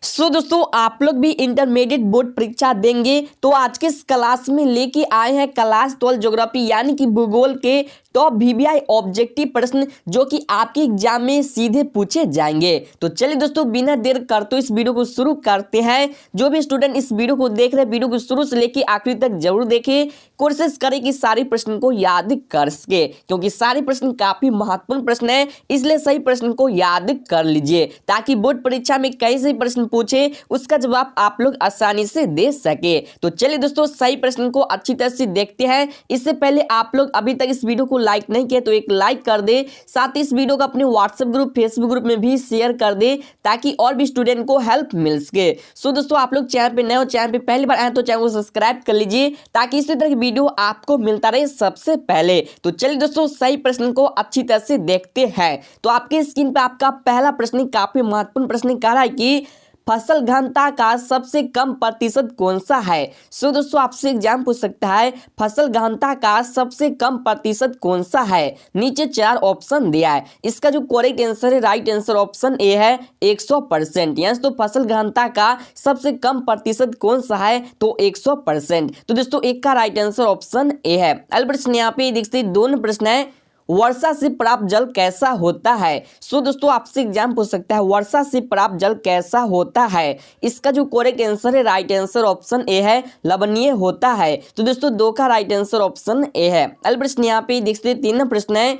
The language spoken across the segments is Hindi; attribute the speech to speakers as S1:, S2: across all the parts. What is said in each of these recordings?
S1: दोस्तों आप लोग भी इंटरमीडिएट बोर्ड परीक्षा देंगे तो आज के इस क्लास में लेके आए हैं क्लास 12 ज्योग्राफी यानी कि भूगोल के टॉप वीवीआई ऑब्जेक्टिव प्रश्न जो कि आपके एग्जाम में सीधे पूछे जाएंगे। तो चलिए दोस्तों बिना देर करते इस वीडियो को शुरू करते हैं। जो भी स्टूडेंट इस वीडियो को देख रहे हैं वीडियो को शुरू से लेकर आखिरी तक जरूर देखें, कोशिश करें कि सारे प्रश्न को याद कर सके क्योंकि सारे प्रश्न काफी महत्वपूर्ण प्रश्न है, इसलिए सही प्रश्न को याद कर लीजिए ताकि बोर्ड परीक्षा में कैसे प्रश्न पूछे उसका जवाब आप लोग आसानी से दे सके। तो चलिए दोस्तों सही प्रश्न को अच्छी तरह से देखते हैं। इससे पहले आप लोग अभी तक इस वीडियो को लाइक नहीं किया तो एक लाइक कर दे, साथ ही इस वीडियो को अपने व्हाट्सएप ग्रुप फेसबुक ग्रुप में भी शेयर कर दे ताकि और भी स्टूडेंट को हेल्प मिल सके। दोस्तों आप लोग चैनल पे नए हो, चैनल पे पहली बार आए तो चैनल को सब्सक्राइब कर लीजिए ताकि इसी तरह की वीडियो आपको मिलता रहे सबसे पहले। तो चलिए दोस्तों सही प्रश्न को अच्छी तरह से देखते हैं। तो आपके स्क्रीन पे आपका पहला प्रश्न काफी महत्वपूर्ण प्रश्न कह रहा है कि फसल घनता का सबसे कम प्रतिशत कौन सा है। दोस्तों आपसे एग्जाम पूछ सकता है फसल घनता का सबसे कम प्रतिशत कौन सा है। नीचे 4 ऑप्शन दिया है, इसका जो करेक्ट आंसर है राइट आंसर ऑप्शन ए है 100%। यस तो फसल घनता का सबसे कम प्रतिशत कौन सा है तो 100%। तो दोस्तों एक का राइट आंसर ऑप्शन ए है। अगला प्रश्न यहाँ पे देखते दोनों प्रश्न है, वर्षा से प्राप्त जल कैसा होता है। दोस्तों आपसे एग्जाम पूछ सकता है वर्षा से प्राप्त जल कैसा होता है। इसका जो करेक्ट आंसर है राइट आंसर ऑप्शन ए है लवणीय होता है। तो दोस्तों 2 का राइट आंसर ऑप्शन ए है। अगला प्रश्न यहाँ पे देखते 3 प्रश्न है,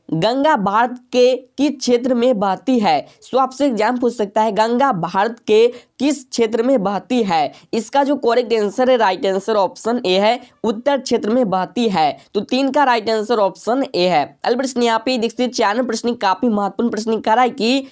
S1: गंगा भारत के किस क्षेत्र में बहती है। आपसे एग्जाम पूछ सकता है गंगा भारत के किस क्षेत्र में बहती है। इसका जो करेक्ट आंसर है राइट आंसर ऑप्शन ए है उत्तर क्षेत्र में बहती है। तो 3 का राइट आंसर ऑप्शन ए है। अगला प्रश्न यहाँ पे देखते 4 प्रश्न काफी महत्वपूर्ण प्रश्न कह रहा है कि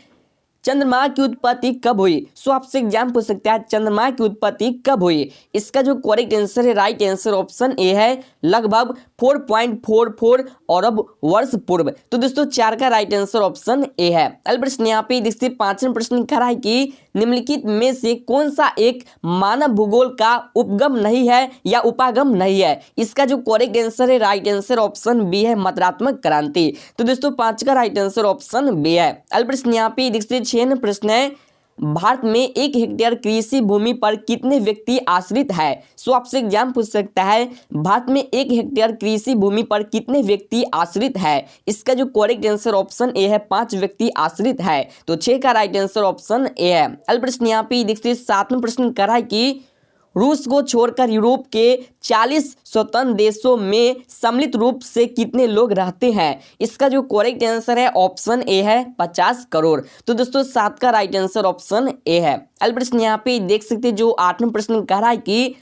S1: चंद्रमा की उत्पत्ति कब हुई। आपसे एग्जाम पूछ सकता है चंद्रमा की उत्पत्ति कब हुई। इसका जो करेक्ट आंसर है राइट आंसर ऑप्शन ए है लगभग 4.44 अरब वर्ष पूर्व। तो दोस्तों 4 का राइट आंसर ऑप्शन ए है। अगला प्रश्न यहाँ पे देखते 5वां प्रश्न कह रहा है कि निम्नलिखित में से कौन सा एक मानव भूगोल का उपगम नहीं है या उपागम नहीं है। इसका जो करेक्ट आंसर है राइट आंसर ऑप्शन बी है मात्रात्मक क्रांति। तो दोस्तों 5 का राइट आंसर ऑप्शन बी है। अगला प्रश्न यहाँ पे देखते 6वां प्रश्न है, भारत में 1 हेक्टेयर कृषि भूमि पर कितने व्यक्ति आश्रित है। आपसे एग्जाम पूछ सकता है भारत में 1 हेक्टेयर कृषि भूमि पर कितने व्यक्ति आश्रित है। इसका जो करेक्ट आंसर ऑप्शन ए है 5 व्यक्ति आश्रित है। तो 6 का राइट आंसर ऑप्शन ए है। अगला प्रश्न यहाँ पे देखते 7वां प्रश्न कह रहा है कि रूस को छोड़कर यूरोप के 40 स्वतंत्र देशों में सम्मिलित रूप से कितने लोग रहते हैं। इसका जो करेक्ट आंसर है ऑप्शन ए है 50 करोड़। तो दोस्तों 7 का राइट आंसर ऑप्शन ए है। अगला प्रश्न यहाँ पे देख सकते जो 8वां प्रश्न कह रहा है कि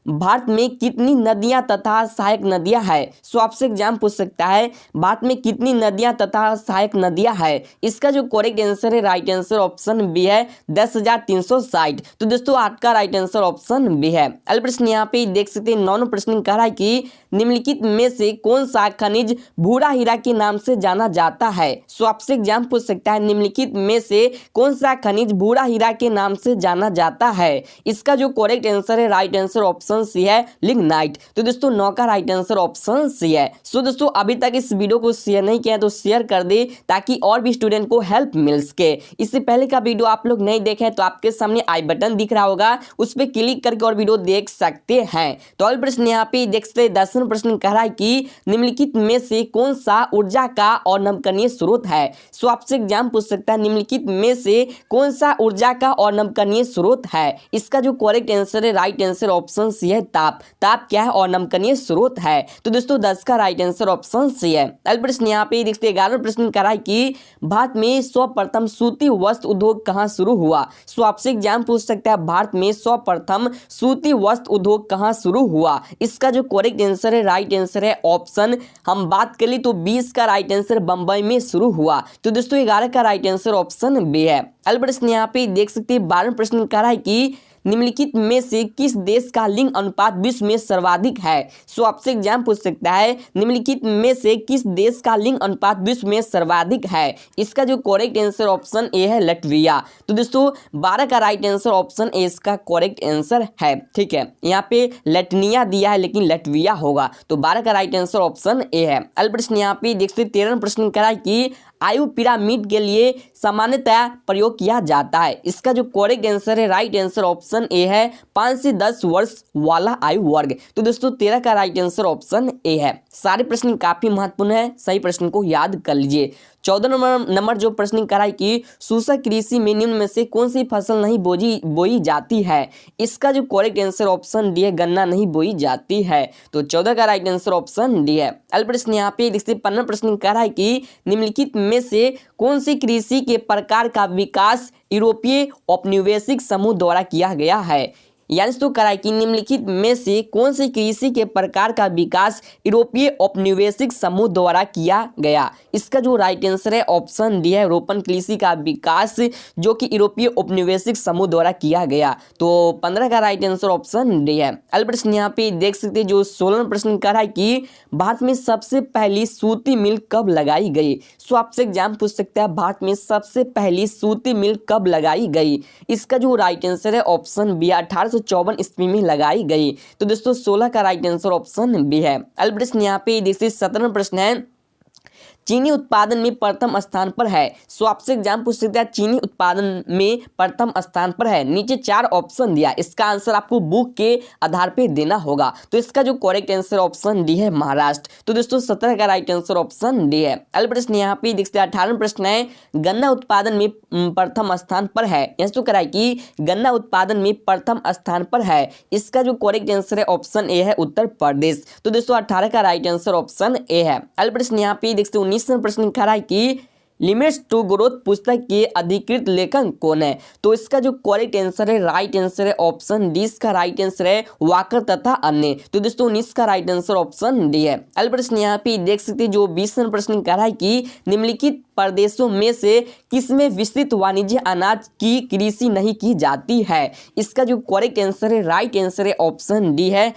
S1: भारत में कितनी नदियां तथा सहायक नदियां हैं। आपसे एग्जाम पूछ सकता है भारत में कितनी नदियां तथा सहायक नदियां हैं। इसका जो करेक्ट आंसर है राइट आंसर ऑप्शन बी है 10,360। तो दोस्तों 8 का राइट आंसर ऑप्शन बी है। अगला प्रश्न यहाँ पे देख सकते हैं 9वां प्रश्न कह रहा है कि निम्नलिखित में से कौन सा खनिज भूरा हीरा के नाम से जाना जाता है। आपसे एग्जाम पूछ सकता है निम्नलिखित में से कौन सा खनिज भूरा हीरा के नाम से जाना जाता है। इसका जो करेक्ट आंसर है राइट आंसर ऑप्शन सी है लिग्नाइट। तो दोस्तों 9 का राइट आंसर ऑप्शन सी है। दोस्तों अभी तक इस वीडियो को शेयर नहीं किया तो शेयर कर दे ताकि और भी स्टूडेंट को हेल्प मिल सके। इससे पहले का वीडियो आप लोग नहीं देखे तो आपके सामने आई बटन दिख रहा होगा, उस पर क्लिक करके और वीडियो देख सकते हैं। तो अगला प्रश्न यहाँ पे देख सकते 10वां प्रश्न कह रहा है कि निम्नलिखित में से कौन सा ऊर्जा का और नवकरणीय स्रोत है। आपसे एग्जाम पूछ सकता है निम्नलिखित में से कौन सा ऊर्जा का और नवकरणीय स्रोत है। इसका जो करेक्ट आंसर है राइट आंसर ऑप्शन सी है ताप। ताप क्या है और नवकरणीय स्रोत है। तो दोस्तों 10 का राइट आंसर ऑप्शन सी है। अगला प्रश्न यहाँ पे देखते 11वां प्रश्न कह रहा है कि भारत में सर्वप्रथम सूती वस्त्र उद्योग कहाँ शुरू हुआ। आपसे एग्जाम पूछ सकता है भारत में सर्वप्रथम सूती वस्त्र उद्योग कहाँ शुरू हुआ। इसका जो करेक्ट आंसर है राइट आंसर है ऑप्शन हम बात कर ली तो 20 का राइट आंसर बंबई में शुरू हुआ। तो दोस्तों 11 का राइट आंसर ऑप्शन बी है। अगला प्रश्न यहाँ पे देख सकते 12वां प्रश्न कह रहा है कि निम्नलिखित में से किस देश का लिंग अनुपात विश्व में सर्वाधिक है। आपसे एग्जाम पूछ सकता है निम्नलिखित में से किस देश का लिंग अनुपात विश्व में सर्वाधिक है। इसका जो करेक्ट आंसर ऑप्शन ए है लटविया। तो दोस्तों 12 का राइट आंसर ऑप्शन ए इसका करेक्ट आंसर है। ठीक है, यहाँ पे लटनिया दिया है लेकिन लटविया होगा। तो 12 का राइट आंसर ऑप्शन ए है। अगला प्रश्न यहाँ पे देखते 13वां प्रश्न कह रहा है कि आयु पिरामिड के लिए सामान्यतया प्रयोग किया जाता है? इसका जो करेक्ट आंसर है, राइट आंसर ऑप्शन ए है 5 से 10 वर्ष वाला आयु वर्ग। तो दोस्तों 13 का राइट आंसर ऑप्शन ए है। सारे प्रश्न काफी महत्वपूर्ण है, सही प्रश्न को याद कर लीजिए। 14 नंबर जो प्रश्न कराई कि शुष्क कृषि में निम्न में से कौन सी फसल नहीं बोई जाती है? इसका जो करेक्ट आंसर ऑप्शन डी है, गन्ना नहीं बोई जाती है। तो 14 का राइट आंसर ऑप्शन डी है। अगला प्रश्न यहाँ पे देखिए 15 प्रश्न कराई कि निम्नलिखित में से कौन सी कृषि के प्रकार का विकास यूरोपीय औपनिवेशिक समूह द्वारा किया गया है? यानी तो कराई कि निम्नलिखित में से कौन सी कृषि के प्रकार का विकास यूरोपीय औपनिवेशिक समूह द्वारा किया गया? इसका जो राइट आंसर है ऑप्शन डी है, रोपन कृषि का विकास जो कि यूरोपीय औपनिवेशिक समूह द्वारा किया गया। तो 15 का राइट आंसर ऑप्शन डी है। अगला प्रश्न यहाँ पे देख सकते हैं जो 16 प्रश्न कराई कि भारत में सबसे पहली सूती मिल कब लगाई गई? सो आपसे एग्जाम पूछ सकता है भारत में सबसे पहली सूती मिल कब लगाई गई? इसका जो राइट आंसर है ऑप्शन बी 1854 ईस्वी में लगाई गई। तो दोस्तों 16 का राइट आंसर ऑप्शन बी है। अगला प्रश्न यहाँ पे देखिए 17 प्रश्न है, चीनी उत्पादन में प्रथम स्थान पर है। सो आपसे एग्जाम पूछ सकते हैं चीनी उत्पादन में प्रथम स्थान पर है। नीचे 4 ऑप्शन दिया, इसका आंसर आपको बुक के आधार पे देना होगा। तो इसका जो करेक्ट आंसर ऑप्शन डी है, महाराष्ट्र। तो दोस्तों 17 का राइट आंसर ऑप्शन डी है। अगला प्रश्न यहाँ पे देखते हैं 18 प्रश्न है, गन्ना उत्पादन में प्रथम स्थान पर है। यहाँ तो कराई कि गन्ना उत्पादन में प्रथम स्थान पर है। इसका जो करेक्ट आंसर है ऑप्शन ए है, उत्तर प्रदेश। तो दोस्तों 18 का राइट आंसर ऑप्शन ए है। अगला प्रश्न यहाँ पे देखते 19 प्रश्न कराई कि लिमिट्स टू ग्रोथ पुस्तक के अधिकृत लेखक कौन है? तो इसका जो करेक्ट आंसर है, राइट आंसर है ऑप्शन डी। इसका राइट आंसर है वाकर तथा अन्य। तो दोस्तों 19 का राइट आंसर ऑप्शन डी है। अगला प्रश्न यहाँ पे देख सकते हैं जो 20 प्रश्न कराई कि निम्नलिखित प्रदेशों में से किसमें विस्तृत वाणिज्य अनाज की कृषि नहीं की जाती है? इसका जो करेक्ट आंसर है, राइट आंसर है ऑप्शन डी है,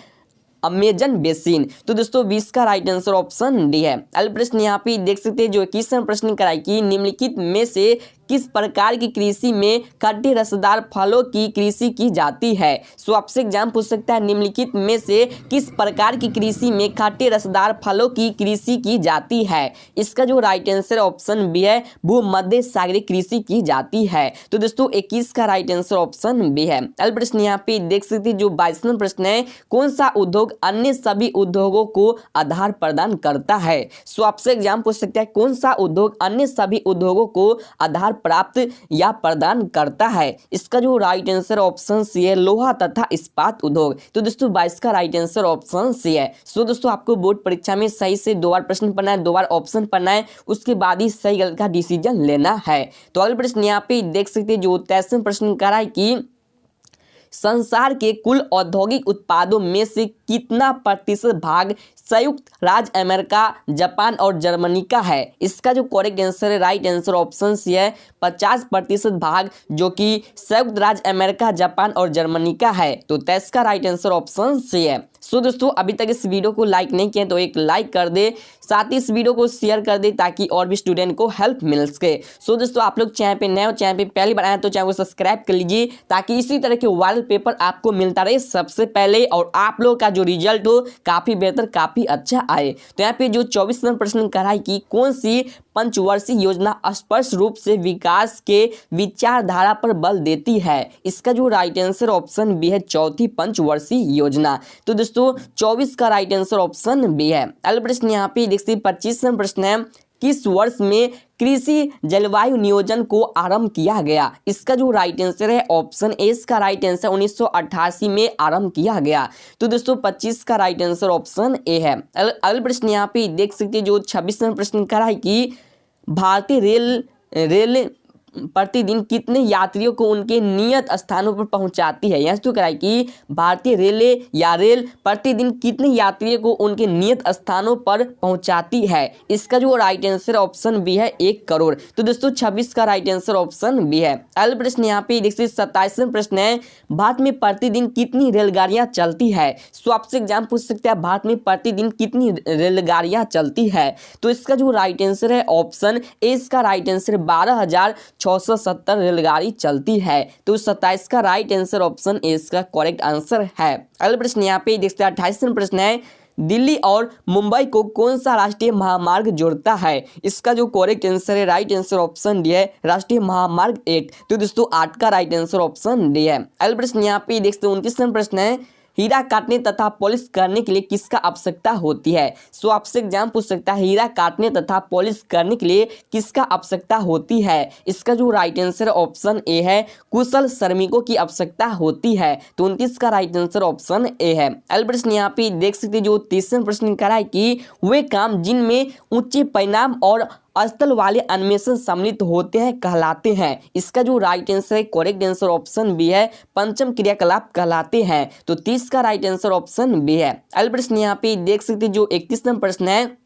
S1: अमेजन बेसिन। तो दोस्तों 20 का राइट आंसर ऑप्शन डी है। अगला प्रश्न यहाँ पे देख सकते हैं जो 21 प्रश्न कराई कि निम्नलिखित में से किस प्रकार की कृषि में खट्टे रसदार फलों की कृषि की जाती है? सो आपसे एग्जाम पूछ सकता है निम्नलिखित में से किस प्रकार की कृषि में खट्टे रसदार फलों की कृषि की जाती है? इसका जो राइट आंसर ऑप्शन बी है, भूमध्य सागरीय कृषि की जाती है। तो दोस्तों 21 का राइट आंसर ऑप्शन बी है। अगला प्रश्न यहाँ पे देख सकते हैं जो 22वां प्रश्न है, कौन सा उद्योग अन्य सभी उद्योगों को आधार प्रदान करता है? सो आपसे एग्जाम पूछ सकता है कौन सा उद्योग अन्य सभी उद्योगों को आधार प्राप्त या प्रदान करता है? इसका जो राइट आंसर ऑप्शन सी है, लोहा तथा इस्पात उद्योग। तो दोस्तों 22 का राइट आंसर ऑप्शन सी है। सो दोस्तों आपको बोर्ड परीक्षा में सही से 2 बार प्रश्न पढ़ना है, 2 बार ऑप्शन पढ़ना है, उसके बाद ही सही गलत का डिसीजन लेना है। तो अगला प्रश्न यहाँ पे देख सकते हैं जो 23वां प्रश्न कराई कि संसार के कुल औद्योगिक उत्पादों में से कितना प्रतिशत भाग संयुक्त राज्य अमेरिका, जापान और जर्मनी का है? इसका जो करेक्ट आंसर है, राइट आंसर ऑप्शन सी है, 50% भाग जो कि संयुक्त राज्य अमेरिका, जापान और जर्मनी का है। तो 23 का राइट आंसर ऑप्शन सी है। सो दोस्तों अभी तक इस वीडियो को लाइक नहीं किया तो एक लाइक कर दे, साथ ही इस वीडियो को शेयर कर दे ताकि और भी स्टूडेंट को हेल्प मिल सके। सो दोस्तों आप लोग चैनल पे नए हो, चैनल पे पहली बार आए तो चैनल को सब्सक्राइब कर लीजिए ताकि इसी तरह के वायरल पेपर आपको मिलता रहे सबसे पहले और आप लोग का जो रिजल्ट हो काफी बेहतर, काफी अच्छा आए। तो यहाँ पे जो 24वां प्रश्न कराई कि कौन सी पंचवर्षीय योजना स्पष्ट रूप से विकास के विचारधारा पर बल देती है? इसका जो राइट आंसर ऑप्शन बी है, चौथी पंचवर्षीय योजना। तो दोस्तों 24 का राइट आंसर ऑप्शन बी है। अगला प्रश्न यहाँ पे देखते 25वां प्रश्न है, किस वर्ष में कृषि जलवायु नियोजन को आरंभ किया गया? इसका जो राइट आंसर है ऑप्शन ए। इसका राइट आंसर 1988 में आरंभ किया गया। तो दोस्तों 25 का राइट आंसर ऑप्शन ए है। अगला प्रश्न यहाँ पे देख सकते हैं जो 26वां प्रश्न कराई कि भारतीय रेल प्रतिदिन कितने यात्रियों को उनके नियत स्थानों पर पहुंचाती है? यह तो कराई कि भारतीय रेल प्रतिदिन कितने यात्रियों को उनके नियत स्थानों पर पहुंचाती है? इसका जो राइट आंसर ऑप्शन बी है, 1 करोड़। तो दोस्तों 26 का राइट आंसर ऑप्शन बी है। अगला प्रश्न यहाँ पे देखिए 27वां प्रश्न है, भारत में प्रतिदिन कितनी रेलगाड़ियां चलती है? सो आपसे एग्जाम पूछ सकते हैं भारत में प्रतिदिन कितनी रेलगाड़ियां चलती है? तो इसका जो राइट आंसर है ऑप्शन ए। इसका राइट आंसर 12,670 रेलगाड़ी चलती है। तो 27 का राइट आंसर ऑप्शन ए इसका करेक्ट आंसर है। अगला प्रश्न यहाँ पे देखते हैं 28वां प्रश्न है, दिल्ली और मुंबई को कौन सा राष्ट्रीय महामार्ग जोड़ता है? इसका जो करेक्ट आंसर है, राइट आंसर ऑप्शन डी है, राष्ट्रीय महामार्ग 8। तो दोस्तों 8 का राइट आंसर ऑप्शन डी है। अगला प्रश्न यहाँ पे देखते हैं 29वां प्रश्न है, हीरा काटने तथा पॉलिश करने के लिए किसका आवश्यकता होती है? सो आपसे एग्जाम पूछ सकता है, हीरा काटने तथा पॉलिश करने के लिए किसका आवश्यकता होती है? इसका जो राइट आंसर ऑप्शन ए है, कुशल श्रमिकों की आवश्यकता होती है। तो 29 का राइट आंसर ऑप्शन ए है। अगला प्रश्न यहाँ पे देख सकते हैं, जो 30वां प्रश्न करा है कि वे काम जिनमें उच्च परिणाम और स्थल वाले अन्वेषण सम्मिलित होते हैं कहलाते हैं। इसका जो राइट आंसर है, करेक्ट आंसर ऑप्शन बी है, पंचम क्रियाकलाप कहलाते हैं। तो 30 का राइट आंसर ऑप्शन बी है। अगला प्रश्न यहाँ पे देख सकते हैं, जो 31वां प्रश्न है,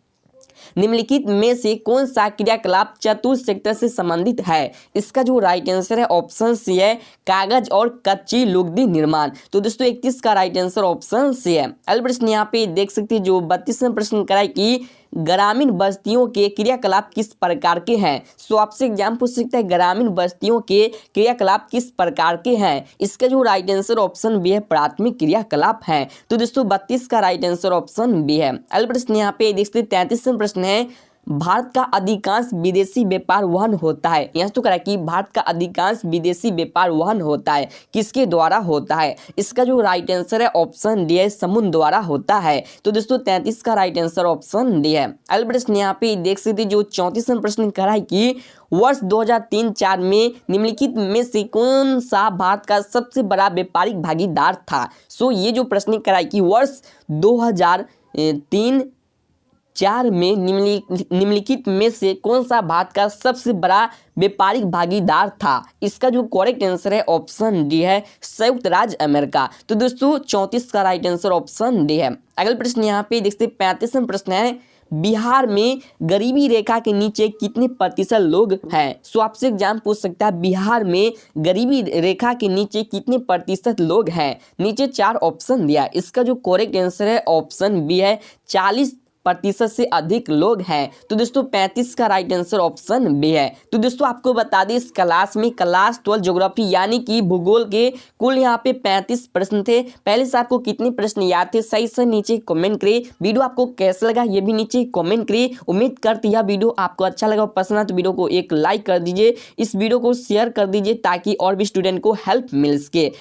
S1: निम्नलिखित में से कौन सा क्रियाकलाप चतुर्थ सेक्टर से संबंधित है? इसका जो राइट आंसर है ऑप्शन सी है, कागज और कच्ची लुगदी निर्माण। तो दोस्तों 31 का राइट आंसर ऑप्शन सी है। अगला प्रश्न यहाँ पे देख सकते हैं, जो 32वां प्रश्न कराए कि ग्रामीण बस्तियों के क्रियाकलाप किस प्रकार के हैं? सो आपसे एग्जाम पूछ सकता है, ग्रामीण बस्तियों के क्रियाकलाप किस प्रकार के हैं? इसका जो राइट आंसर ऑप्शन बी है, प्राथमिक क्रियाकलाप है। तो दोस्तों 32 का राइट आंसर ऑप्शन बी है। अगला प्रश्न यहाँ पे देख सकते 33वां प्रश्न है, भारत का अधिकांश विदेशी व्यापार वहन होता है। यहाँ तो करा कि भारत का अधिकांश विदेशी व्यापार वहन होता है, किसके द्वारा होता है? इसका जो राइट आंसर है ऑप्शन डी है, समुद्र द्वारा होता है। तो दोस्तों 33 का राइट आंसर ऑप्शन डी है। अगला प्रश्न यहाँ पे देख सकते, जो 34वां प्रश्न करा है कि वर्ष 2003-4 में निम्नलिखित में से कौन सा भारत का सबसे बड़ा व्यापारिक भागीदार था? सो ये जो प्रश्न करा है कि वर्ष 2003-4 में निम्नलिखित में से कौन सा भारत का सबसे बड़ा व्यापारिक भागीदार था? इसका जो करेक्ट आंसर है ऑप्शन डी है, संयुक्त राज्य अमेरिका। तो दोस्तों 34 का राइट आंसर ऑप्शन डी है। अगला प्रश्न यहाँ पे देखते 35वां प्रश्न है, बिहार में गरीबी रेखा के नीचे कितने प्रतिशत लोग हैं? सो आपसे एग्जाम पूछ सकता है, बिहार में गरीबी रेखा के नीचे कितने प्रतिशत लोग हैं? नीचे 4 ऑप्शन दिया, इसका जो करेक्ट आंसर है ऑप्शन बी है, 40% से अधिक लोग हैं। तो दोस्तों 35 का राइट आंसर ऑप्शन बी है। तो दोस्तों आपको बता दें, इस क्लास में क्लास 12 ज्योग्राफी यानी कि भूगोल के कुल यहाँ पे 35 प्रश्न थे। पहले से आपको कितने प्रश्न याद थे, सही से नीचे कमेंट करिए। वीडियो आपको कैसा लगा ये भी नीचे कमेंट करिए। उम्मीद करती है वीडियो आपको अच्छा लगा और पसंद है तो वीडियो को एक लाइक कर दीजिए, इस वीडियो को शेयर कर दीजिए ताकि और भी स्टूडेंट को हेल्प मिल सके।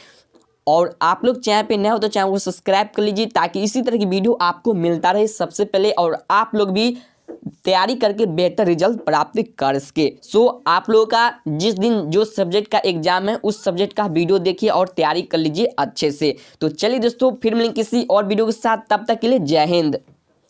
S1: और आप लोग चैनल पे नए हो तो चैनल को सब्सक्राइब कर लीजिए ताकि इसी तरह की वीडियो आपको मिलता रहे सबसे पहले, और आप लोग भी तैयारी करके बेहतर रिजल्ट प्राप्त कर सके। सो आप लोगों का जिस दिन जो सब्जेक्ट का एग्जाम है उस सब्जेक्ट का वीडियो देखिए और तैयारी कर लीजिए अच्छे से। तो चलिए दोस्तों, फिर मिलेंगे किसी और वीडियो के साथ, तब तक के लिए जय हिंद।